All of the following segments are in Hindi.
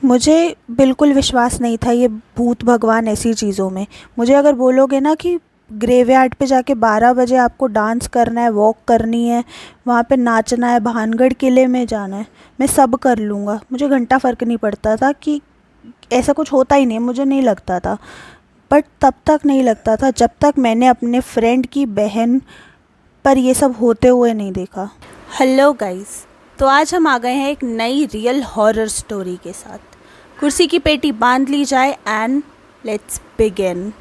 मुझे बिल्कुल विश्वास नहीं था ये भूत भगवान ऐसी चीज़ों में। मुझे अगर बोलोगे ना कि ग्रेवयार्ड पे जाके 12 बजे आपको डांस करना है, वॉक करनी है, वहाँ पे नाचना है, भानगढ़ किले में जाना है, मैं सब कर लूँगा। मुझे घंटा फ़र्क नहीं पड़ता था कि ऐसा कुछ होता ही नहीं, मुझे नहीं लगता था। बट तब तक नहीं लगता था जब तक मैंने अपने फ्रेंड की बहन पर ये सब होते हुए नहीं देखा। हेलो गाइस, तो आज हम आ गए हैं एक नई रियल हॉरर स्टोरी के साथ। कुर्सी की पेटी बांध ली जाए एंड लेट्स बिगिन।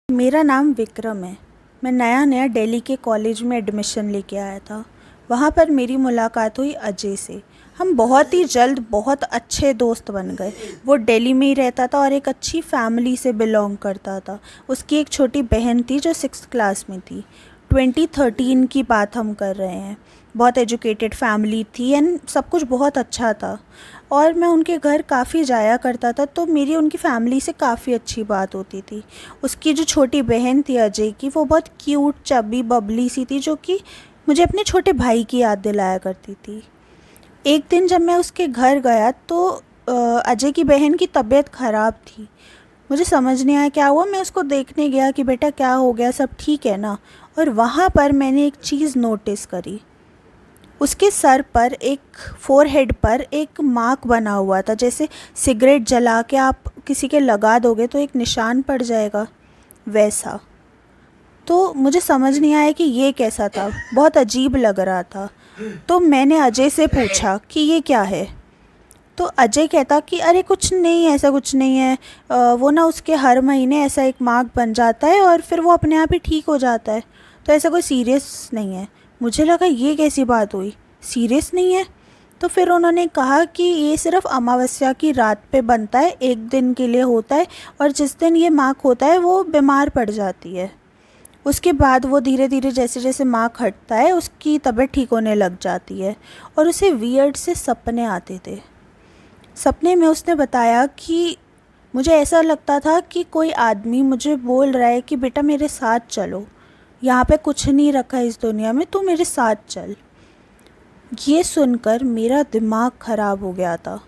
मेरा नाम विक्रम है। मैं नया नया दिल्ली के कॉलेज में एडमिशन लेके आया था। वहाँ पर मेरी मुलाकात हुई अजय से। हम बहुत ही जल्द बहुत अच्छे दोस्त बन गए। वो दिल्ली में ही रहता था और एक अच्छी फैमिली से बिलोंग करता था। उसकी एक छोटी बहन थी जो 6th क्लास में थी। 2013 की बात हम कर रहे हैं। बहुत एजुकेटेड फैमिली थी एंड सब कुछ बहुत अच्छा था। और मैं उनके घर काफ़ी जाया करता था, तो मेरी उनकी फैमिली से काफ़ी अच्छी बात होती थी। उसकी जो छोटी बहन थी अजय की, वो बहुत क्यूट चबी बबली सी थी, जो कि मुझे अपने छोटे भाई की याद दिलाया करती थी। एक दिन जब मैं उसके घर गया तो अजय की बहन की तबीयत ख़राब थी। मुझे समझ नहीं आया क्या हुआ। मैं उसको देखने गया कि बेटा क्या हो गया, सब ठीक है ना। और वहाँ पर मैंने एक चीज़ नोटिस करी। उसके सर पर एक फोरहेड पर एक मार्क बना हुआ था, जैसे सिगरेट जला के आप किसी के लगा दोगे तो एक निशान पड़ जाएगा, वैसा। तो मुझे समझ नहीं आया कि ये कैसा था, बहुत अजीब लग रहा था। तो मैंने अजय से पूछा कि ये क्या है। तो अजय कहता कि अरे कुछ नहीं, ऐसा कुछ नहीं है। वो ना उसके हर महीने ऐसा एक मार्क बन जाता है और फिर वो अपने आप ही ठीक हो जाता है, तो ऐसा कोई सीरियस नहीं है। मुझे लगा ये कैसी बात हुई, सीरियस नहीं है। तो फिर उन्होंने कहा कि ये सिर्फ अमावस्या की रात पे बनता है, एक दिन के लिए होता है, और जिस दिन ये मार्क होता है वो बीमार पड़ जाती है। उसके बाद वो धीरे धीरे जैसे जैसे मार्क हटता है उसकी तबीयत ठीक होने लग जाती है और उसे वियर्ड से सपने आते थे। सपने में उसने बताया कि मुझे ऐसा लगता था कि कोई आदमी मुझे बोल रहा है कि बेटा मेरे साथ चलो, यहाँ पे कुछ नहीं रखा है इस दुनिया में, तू मेरे साथ चल। ये सुनकर मेरा दिमाग ख़राब हो गया था।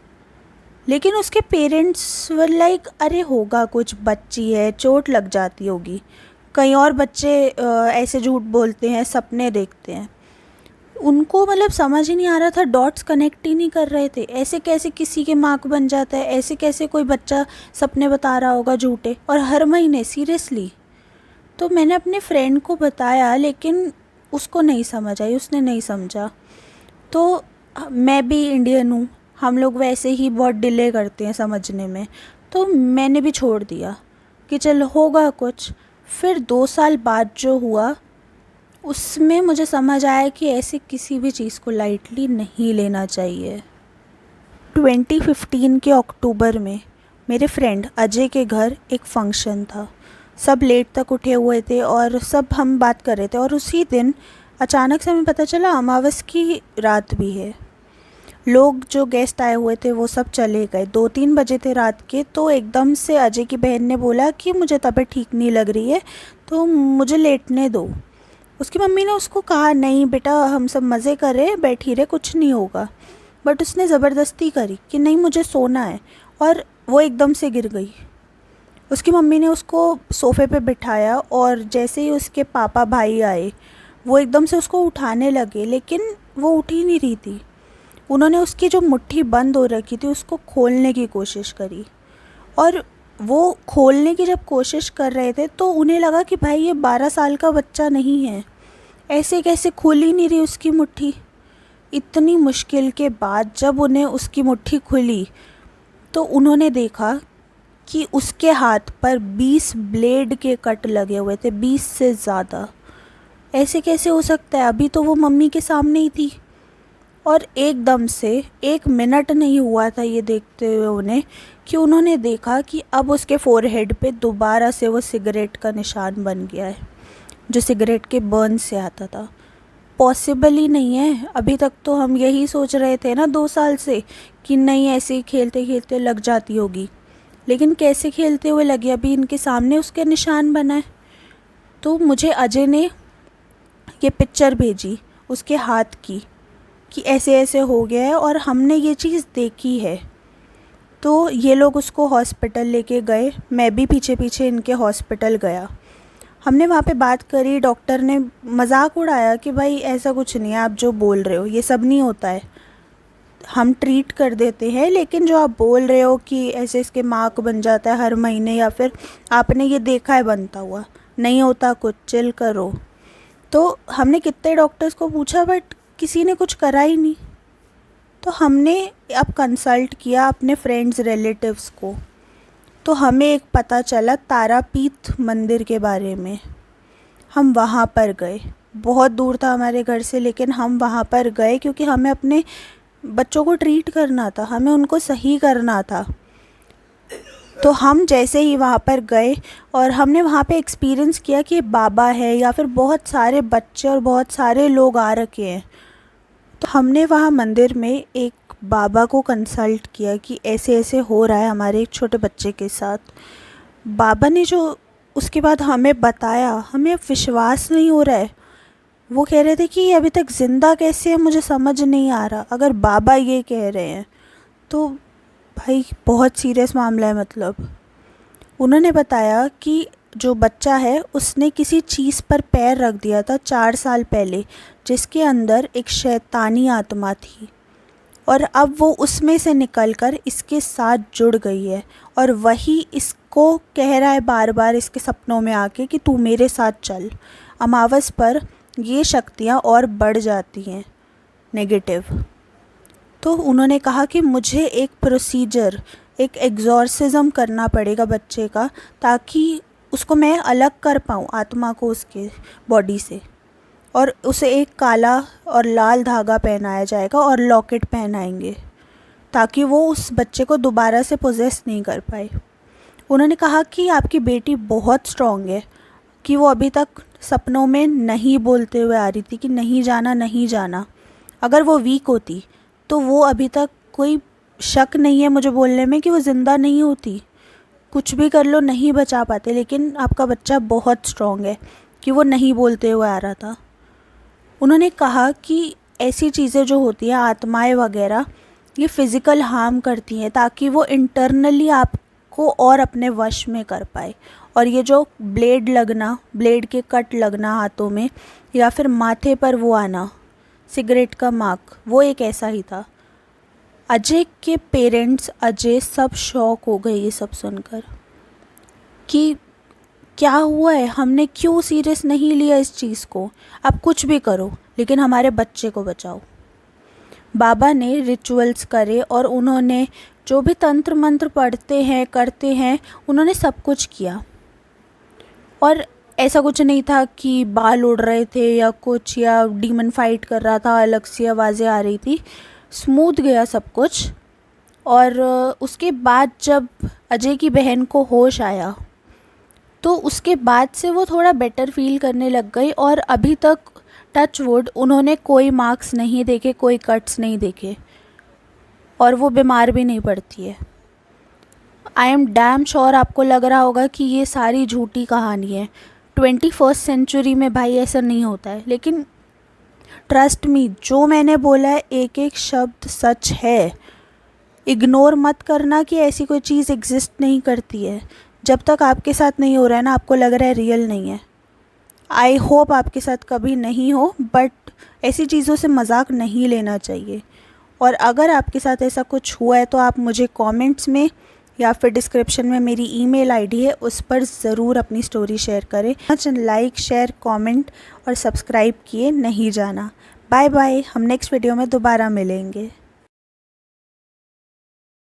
लेकिन उसके पेरेंट्स वर लाइक अरे होगा कुछ, बच्ची है, चोट लग जाती होगी। कई और बच्चे ऐसे झूठ बोलते हैं, सपने देखते हैं। उनको मतलब समझ ही नहीं आ रहा था, डॉट्स कनेक्ट ही नहीं कर रहे थे। ऐसे कैसे किसी के मार्क बन जाता है, ऐसे कैसे कोई बच्चा सपने बता रहा होगा झूठे, और हर महीने, सीरियसली। तो मैंने अपने फ्रेंड को बताया, लेकिन उसको नहीं समझ आई, उसने नहीं समझा। तो मैं भी इंडियन हूँ, हम लोग वैसे ही बहुत डिले करते हैं समझने में, तो मैंने भी छोड़ दिया कि चल होगा कुछ। फिर 2 साल बाद जो हुआ उसमें मुझे समझ आया कि ऐसे किसी भी चीज़ को लाइटली नहीं लेना चाहिए। 2015 के अक्टूबर में मेरे फ्रेंड अजय के घर एक फंक्शन था। सब लेट तक उठे हुए थे और सब हम बात कर रहे थे, और उसी दिन अचानक से हमें पता चला अमावस की रात भी है। लोग जो गेस्ट आए हुए थे वो सब चले गए। 2-3 बजे थे रात के। तो एकदम से अजय की बहन ने बोला कि मुझे तबीयत ठीक नहीं लग रही है, तो मुझे लेटने दो। उसकी मम्मी ने उसको कहा नहीं बेटा, हम सब मज़े कर रहे, बैठी रहे, कुछ नहीं होगा। बट उसने ज़बरदस्ती करी कि नहीं मुझे सोना है, और वो एकदम से गिर गई। उसकी मम्मी ने उसको सोफ़े पे बिठाया और जैसे ही उसके पापा भाई आए वो एकदम से उसको उठाने लगे, लेकिन वो उठ ही नहीं रही थी। उन्होंने उसकी जो मुट्ठी बंद हो रखी थी उसको खोलने की कोशिश करी, और वो खोलने की जब कोशिश कर रहे थे तो उन्हें लगा कि भाई ये 12 साल का बच्चा नहीं है, ऐसे कैसे खुल ही नहीं रही उसकी मुट्ठी। इतनी मुश्किल के बाद जब उन्हें उसकी मुट्ठी खुली तो उन्होंने देखा कि उसके हाथ पर 20 ब्लेड के कट लगे हुए थे, 20 से ज़्यादा। ऐसे कैसे हो सकता है, अभी तो वो मम्मी के सामने ही थी। और एकदम से 1 मिनट नहीं हुआ था ये देखते हुए उन्हें कि उन्होंने देखा कि अब उसके फोरहेड पे दोबारा से वो सिगरेट का निशान बन गया है, जो सिगरेट के बर्न से आता था। पॉसिबल ही नहीं है। अभी तक तो हम यही सोच रहे थे ना 2 साल से कि नहीं ऐसे ही खेलते खेलते लग जाती होगी, लेकिन कैसे खेलते हुए लगी, अभी इनके सामने उसके निशान बना है। तो मुझे अजय ने ये पिक्चर भेजी उसके हाथ की कि ऐसे ऐसे हो गया है और हमने ये चीज़ देखी है। तो ये लोग उसको हॉस्पिटल लेके गए, मैं भी पीछे पीछे इनके हॉस्पिटल गया। हमने वहाँ पे बात करी, डॉक्टर ने मजाक उड़ाया कि भाई ऐसा कुछ नहीं है, आप जो बोल रहे हो ये सब नहीं होता है, हम ट्रीट कर देते हैं, लेकिन जो आप बोल रहे हो कि ऐसे इसके मार्क बन जाता है हर महीने, या फिर आपने ये देखा है बनता हुआ, नहीं होता कुछ, चिल करो। तो हमने कितने डॉक्टर्स को पूछा बट किसी ने कुछ करा ही नहीं। तो हमने अब कंसल्ट किया अपने फ्रेंड्स रिलेटिव्स को, तो हमें एक पता चला तारापीठ मंदिर के बारे में। हम वहाँ पर गए, बहुत दूर था हमारे घर से, लेकिन हम वहाँ पर गए क्योंकि हमें अपने बच्चों को ट्रीट करना था, हमें उनको सही करना था। तो हम जैसे ही वहाँ पर गए और हमने वहाँ पे एक्सपीरियंस किया कि बाबा है या फिर बहुत सारे बच्चे और बहुत सारे लोग आ रखे हैं। तो हमने वहाँ मंदिर में एक बाबा को कंसल्ट किया कि ऐसे ऐसे हो रहा है हमारे एक छोटे बच्चे के साथ। बाबा ने जो उसके बाद हमें बताया, हमें अब विश्वास नहीं हो रहा है। वो कह रहे थे कि ये अभी तक ज़िंदा कैसे है, मुझे समझ नहीं आ रहा। अगर बाबा ये कह रहे हैं तो भाई बहुत सीरियस मामला है। मतलब उन्होंने बताया कि जो बच्चा है उसने किसी चीज़ पर पैर रख दिया था 4 साल पहले, जिसके अंदर एक शैतानी आत्मा थी, और अब वो उसमें से निकलकर इसके साथ जुड़ गई है, और वही इसको कह रहा है बार बार इसके सपनों में आके कि तू मेरे साथ चल। अमावस पर ये शक्तियाँ और बढ़ जाती हैं नेगेटिव। तो उन्होंने कहा कि मुझे एक प्रोसीजर, एक एग्जॉर्सिज्म करना पड़ेगा बच्चे का, ताकि उसको मैं अलग कर पाऊँ आत्मा को उसके बॉडी से, और उसे एक काला और लाल धागा पहनाया जाएगा और लॉकेट पहनाएंगे, ताकि वो उस बच्चे को दोबारा से पोजेस नहीं कर पाए। उन्होंने कहा कि आपकी बेटी बहुत स्ट्रॉन्ग है, कि वो अभी तक सपनों में नहीं बोलते हुए आ रही थी कि नहीं जाना नहीं जाना। अगर वो वीक होती तो वो अभी तक, कोई शक नहीं है मुझे बोलने में कि वो ज़िंदा नहीं होती, कुछ भी कर लो नहीं बचा पाते। लेकिन आपका बच्चा बहुत स्ट्रॉन्ग है कि वो नहीं बोलते हुए आ रहा था। उन्होंने कहा कि ऐसी चीज़ें जो होती हैं, आत्माएं वगैरह, ये फ़िज़िकल हार्म करती हैं, ताकि वो इंटरनली आपको और अपने वश में कर पाए। और ये जो ब्लेड लगना, ब्लेड के कट लगना हाथों में, या फिर माथे पर वो आना सिगरेट का मार्क, वो एक ऐसा ही था। अजय के पेरेंट्स, अजय सब शॉक हो गए ये सब सुनकर कि क्या हुआ है, हमने क्यों सीरियस नहीं लिया इस चीज़ को। आप कुछ भी करो लेकिन हमारे बच्चे को बचाओ। बाबा ने रिचुअल्स करे और उन्होंने जो भी तंत्र मंत्र पढ़ते हैं करते हैं, उन्होंने सब कुछ किया। और ऐसा कुछ नहीं था कि बाल उड़ रहे थे या कुछ, या डीमन फाइट कर रहा था, अलग सी आवाज़ें आ रही थी। स्मूथ गया सब कुछ। और उसके बाद जब अजय की बहन को होश आया तो उसके बाद से वो थोड़ा बेटर फील करने लग गई, और अभी तक टच वुड उन्होंने कोई मार्क्स नहीं देखे, कोई कट्स नहीं देखे, और वो बीमार भी नहीं पड़ती है। आई एम डैम श्योर आपको लग रहा होगा कि ये सारी झूठी कहानी है, 21st सेंचुरी में भाई ऐसा नहीं होता है। लेकिन ट्रस्ट मी, जो मैंने बोला है एक एक शब्द सच है। इग्नोर मत करना कि ऐसी कोई चीज़ एग्जिस्ट नहीं करती है। जब तक आपके साथ नहीं हो रहा है ना, आपको लग रहा है रियल नहीं है। आई होप आपके साथ कभी नहीं हो, बट ऐसी चीज़ों से मजाक नहीं लेना चाहिए। और अगर आपके साथ ऐसा कुछ हुआ है तो आप मुझे कमेंट्स में या फिर डिस्क्रिप्शन में मेरी ईमेल आईडी है, उस पर ज़रूर अपनी स्टोरी शेयर करें। लाइक, शेयर, कमेंट और सब्सक्राइब किए नहीं जाना। बाय बाय, हम नेक्स्ट वीडियो में दोबारा मिलेंगे।